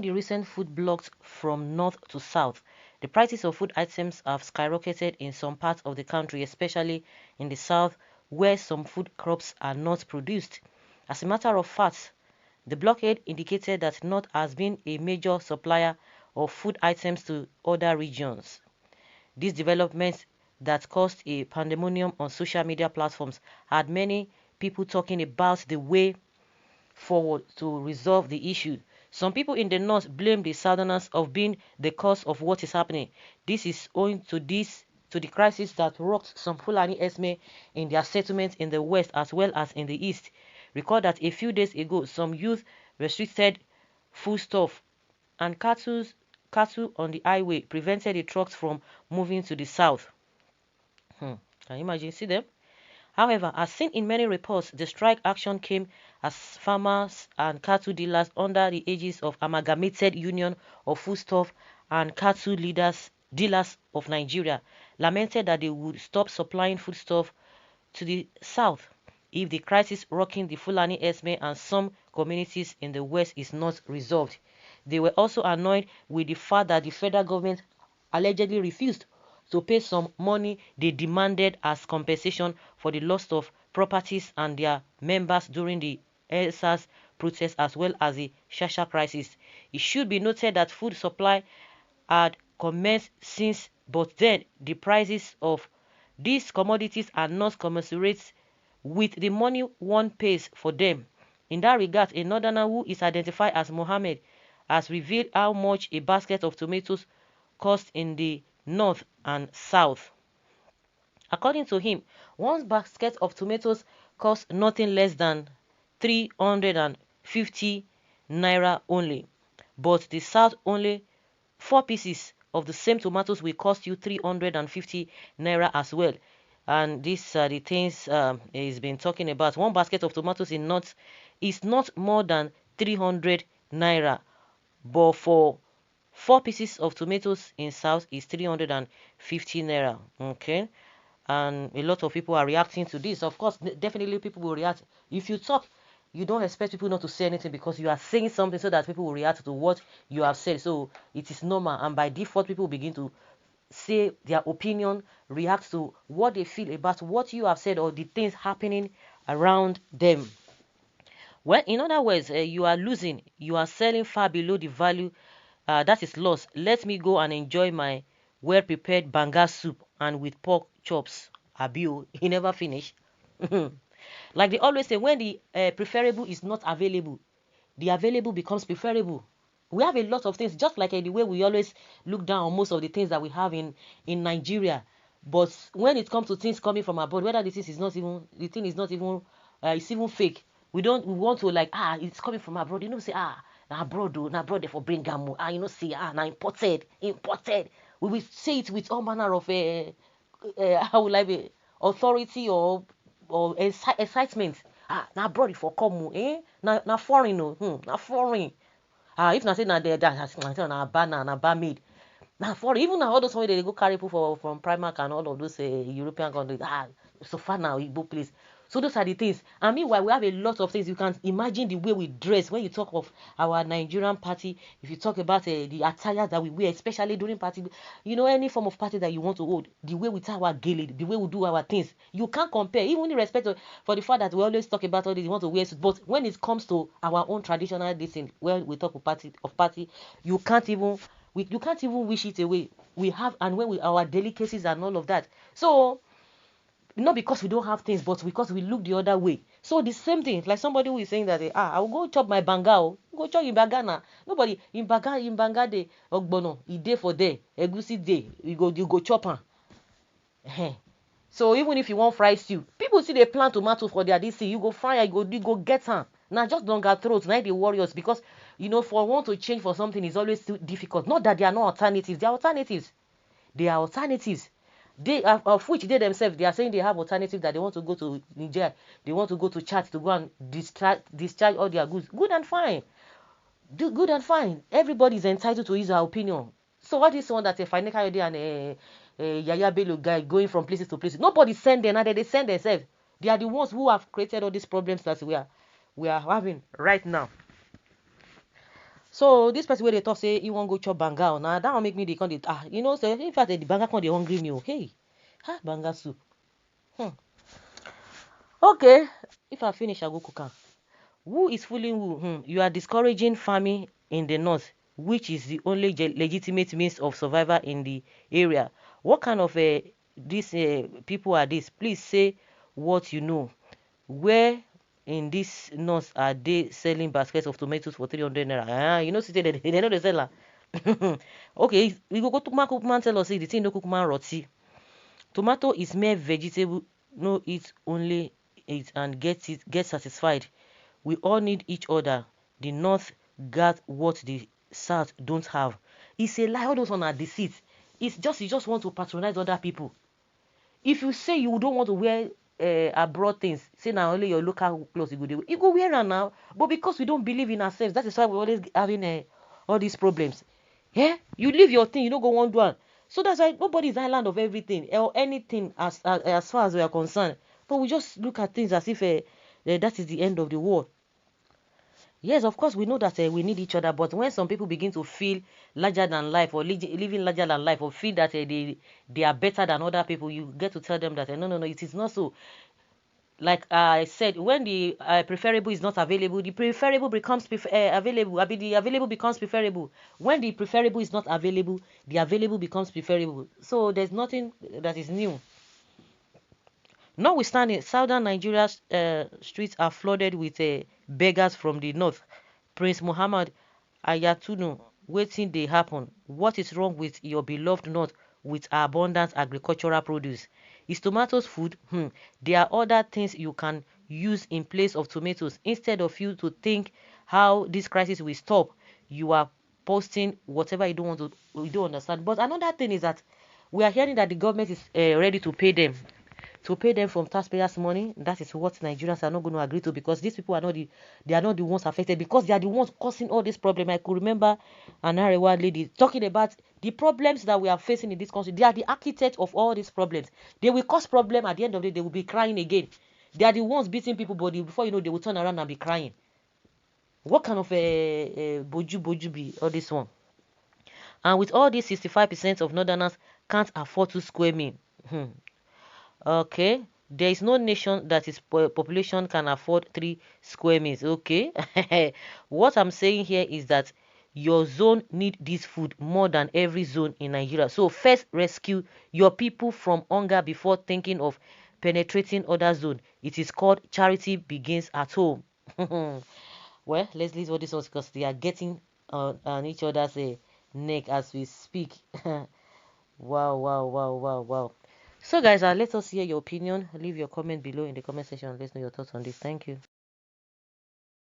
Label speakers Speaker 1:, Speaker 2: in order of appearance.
Speaker 1: the recent food blocks from north to south, the prices of food items have skyrocketed in some parts of the country, especially in the south, where some food crops are not produced. As a matter of fact, the blockade indicated that North has been a major supplier of food items to other regions. These developments that caused a pandemonium on social media platforms had many people talking about the way forward to resolve the issue. Some people in the north blame the southerners of being the cause of what is happening. This is owing to the crisis that rocked some Fulani Esme in their settlements in the west as well as in the east. Recall that a few days ago, some youth restricted foodstuff and cattle on the highway prevented the trucks from moving to the south. Can you imagine? See them? However, as seen in many reports, the strike action came as farmers and cattle dealers under the aegis of Amalgamated Union of Foodstuff and Cattle Dealers of Nigeria lamented that they would stop supplying foodstuff to the south if the crisis rocking the Fulani Esme and some communities in the west is not resolved. They were also annoyed with the fact that the federal government allegedly refused to pay some money they demanded as compensation for the loss of properties and their members during the ESA's protests as well as the Shasha crisis. It should be noted that food supply had commenced since, but then the prices of these commodities are not commensurate with the money one pays for them. In that regard, a northerner who is identified as Mohammed has revealed how much a basket of tomatoes cost in the north and south. According to him, one basket of tomatoes costs nothing less than 350 naira only, but the south only 4 pieces of the same tomatoes will cost you 350 naira as well. And these are the things he's been talking about. One basket of tomatoes in north is not more than 300 naira, but for 4 pieces of tomatoes in south is 350 naira. Okay, and a lot of people are reacting to this. Of course, definitely people will react. If you talk, you don't expect people not to say anything because you are saying something so that people will react to what you have said. So it is normal, and by default people begin to say their opinion, react to what they feel about what you have said or the things happening around them. Well, in other words, you are losing, you are selling far below the value that is lost. Let me go and enjoy my well-prepared banga soup and with pork chops. Abio, he never finish. Like they always say, when the preferable is not available, the available becomes preferable. We have a lot of things, just like the way we always look down on most of the things that we have in Nigeria. But when it comes to things coming from abroad, whether this is not even the thing is not even it's even fake. We want to like it's coming from abroad. You know, say na abroad na abroad they for bring gamu. You know, say na imported. We will say it with all manner of how will I be authority or excitement. Na abroad for come na foreign na foreign. If na say na there that na banana na barmaid. Now for even now all those money they go carry people from Primark and all of those European countries. So far now Igbo place. So those are the things. And meanwhile, we have a lot of things. You can imagine the way we dress when you talk of our Nigerian party. If you talk about the attire that we wear, especially during party, you know, any form of party that you want to hold, the way we tie our gele, the way we do our things, you can't compare. Even in respect for the fact that we always talk about all this, you want to wear suit, but when it comes to our own traditional thing, when we talk of party, you can't even wish it away. We have, and when our delicacies and all of that. So not because we don't have things, but because we look the other way. So the same thing, like somebody who is saying that I will go chop my banga, go chop in bangana. Nobody in banga de ogbono, e day for day, egusi day, you go chop am. So even if you want fried stew, people see they plant tomato for their DC, you go fry, you go get am. Now just don't get throat, not the warriors, because you know for one to change for something is always too difficult. Not that they are not alternatives, they are alternatives. They are alternatives. They of which they themselves they are saying they have alternatives that they want to go to Niger, they want to go to Chad to go and discharge all their goods. Good and fine. Good and fine. Everybody is entitled to his opinion. So what is one that a financial idea and a Yaya Bello guy going from places to places? Nobody send them, neither they send themselves. They are the ones who have created all these problems that we are having right now. So this person where they talk say he won't go chop banga. Now that will make me they you know, say in fact the banga come they hungry me. Hey, banga soup. Okay, if I finish I go cook am. Who is fooling who? You are discouraging farming in the north, which is the only legitimate means of survival in the area. What kind of these people are this? Please say what you know. Where in this north are they selling baskets of tomatoes for 300 naira? You know, they know the seller. Okay, we go to Mark Cookman tell us the thing no Cookman roti. Tomato is mere vegetable, no eat only it and get satisfied. We all need each other. The north got what the south don't have. It's a lie. All those on are deceit. It's just you just want to patronize other people. If you say you don't want to wear abroad things, say now only your local clothes you go wear them now. But because we don't believe in ourselves, that is why we're always having all these problems. Yeah, you leave your thing, you don't go one one. So that's why nobody is island of everything or anything as far as we are concerned. But we just look at things as if that is the end of the world. Yes, of course, we know that we need each other, but when some people begin to feel larger than life or living larger than life or feel that they are better than other people, you get to tell them that no, no, no, it is not so. Like I said, when the preferable is not available, the preferable becomes available. I mean, the available becomes preferable. When the preferable is not available, the available becomes preferable. So there's nothing that is new. Notwithstanding, southern Nigeria's streets are flooded with beggars from the north. Prince Muhammad Ayatunu, waiting they happen. What is wrong with your beloved north with our abundant agricultural produce? Is tomatoes food? There are other things you can use in place of tomatoes. Instead of you to think how this crisis will stop, you are posting whatever you don't understand. But another thing is that we are hearing that the government is ready to pay them from taxpayers' money. That is what Nigerians are not going to agree to, because these people are not they are not the ones affected, because they are the ones causing all this problem. I could remember an Arewa lady talking about the problems that we are facing in this country. They are the architects of all these problems. They will cause problem at the end of the day. They will be crying again. They are the ones beating people, but before you know, they will turn around and be crying. What kind of boju be all this one? And with all these 65% of northerners can't afford to square me. Okay, there is no nation that its population can afford 3 square meals. Okay, what I'm saying here is that your zone need this food more than every zone in Nigeria. So first rescue your people from hunger before thinking of penetrating other zone. It is called charity begins at home. Well, let's leave all this ones because they are getting on each other's neck as we speak. Wow, wow, wow, wow, wow. So guys, let us hear your opinion. Leave your comment below in the comment section and let us know your thoughts on this. Thank you.